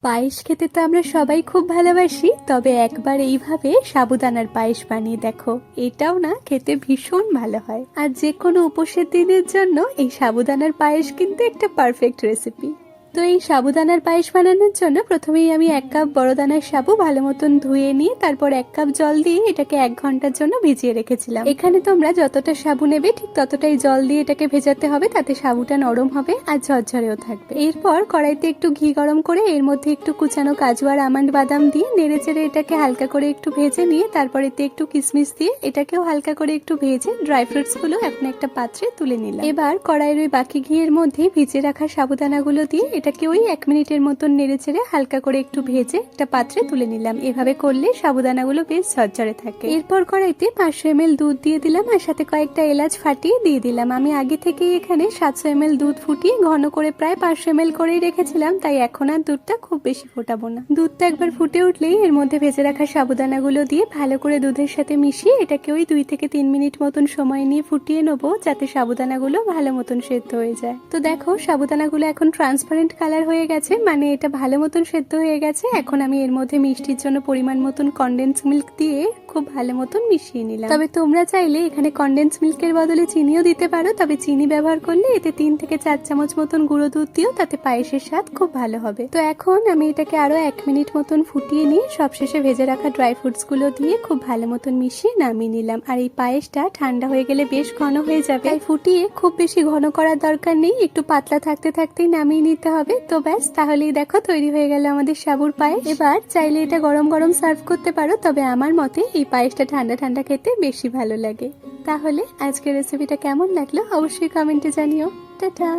পায়েস খেতে তো আমরা সবাই খুব ভালোবাসি, তবে একবার এইভাবে সাবুদানার পায়েস বানিয়ে দেখো, এটাও না খেতে ভীষণ ভালো হয়। আর যে কোনো উপোসের দিনের জন্য এই সাবুদানার পায়েস কিন্তু একটা পারফেক্ট রেসিপি। তো এই সাবুদানার পায়েস বানানোর জন্য প্রথমেই আমি 1 কাপ বড় দানার সাবু ভালো মতন ধুয়ে নিয়ে তারপর 1 কাপ জল দিয়ে এটাকে 1 ঘন্টার জন্য ভিজিয়ে রেখেছিলাম। এখানে তোমরা যতটা সাবু নেবে ঠিক ততটাই জল দিয়ে এটাকে ভেজাতে হবে, তাতে সাবুটা নরম হবে আর ঝরঝরেও থাকবে। এরপর কড়াইতে একটু ঘি গরম করে এর মধ্যে একটু কুচানো কাজু আর আমন্ড বাদাম দিয়ে নেড়ে চেড়ে এটাকে হালকা করে একটু ভেজে নিয়ে তারপর এতে একটু কিশমিশ দিয়ে এটাকেও হালকা করে একটু ভেজে ড্রাই ফ্রুটস গুলো এখন একটা পাত্রে তুলে নিলাম। এবার কড়াইয়ের ওই বাকি ঘিয়ের মধ্যে ভিজে রাখা সাবুদানাগুলো দিয়ে এটাকে ওই 1 মিনিটের মতন নেড়ে চেড়ে হালকা করে একটু ভেজে একটা পাত্রে তুলে নিলাম। এভাবে করলে সাবুদানাগুলো বেশ ঝরঝরে থাকে। এরপর কড়াইতে 500 ml দুধ দিয়ে দিলাম আর সাথে কয়েকটা এলাচ ফাটিয়ে দিয়ে দিলাম। আমি আগে থেকে এখানে 700 ml দুধ ফুটিয়ে ঘন করে প্রায় 500 ml করেই রেখেছিলাম, তাই এখন আর দুধটা খুব বেশি ফোটাবো না। দুধটা একবার ফুটে উঠলেই এর মধ্যে ভেজে রাখা সাবুদানাগুলো দিয়ে ভালো করে দুধের সাথে মিশিয়ে এটাকে ওই 2 থেকে 3 মিনিট মতন সময় নিয়ে ফুটিয়ে নেবো, যাতে সাবুদানাগুলো ভালো মতন সেদ্ধ হয়ে যায়। তো দেখো সাবুদানাগুলো এখন ট্রান্সপারেন্ট কালার হয়ে গেছে, মানে এটা ভালো মতন সেদ্ধ হয়ে গেছে। এখন আমি এর মধ্যে মিষ্টির জন্য পরিমাণ মতন কনডেন্স মিল্ক দিয়ে খুব ভালো মতন মিশিয়ে নিলাম। তবে তোমরা চাইলে এখানে কনডেন্স মিল্কের বদলে চিনিও দিতে পারো, তবে চিনি ব্যবহার করলে এতে 3 থেকে 4 চামচ মতন গুঁড়ো দুধ দিও, তাতে পায়েসের স্বাদ খুব ভালো হবে। তো এখন আমি এটাকে আরো 1 মিনিট মতন ফুটিয়ে নিয়ে সবশেষে ভেজে রাখা ড্রাই ফ্রুটস গুলো দিয়ে খুব ভালো মতন মিশিয়ে নামিয়ে নিলাম। আর এই পায়েসটা ঠান্ডা হয়ে গেলে বেশ ঘন হয়ে যাবে, তাই ফুটিয়ে খুব বেশি ঘন করার দরকার নেই, একটু পাতলা থাকতে থাকতেই নামিয়ে নিতে হবে। তো ব্যাস, তাহলেই দেখো তৈরি হয়ে গেল আমাদের সাবুর পায়েস। এবার চাইলে এটা গরম গরম সার্ভ করতে পারো, তবে আমার মতে এই পায়েসটা ঠান্ডা ঠান্ডা খেতে বেশি ভালো লাগে। তাহলে আজকের রেসিপিটা কেমন লাগলো অবশ্যই কমেন্টে জানিও। টাটা।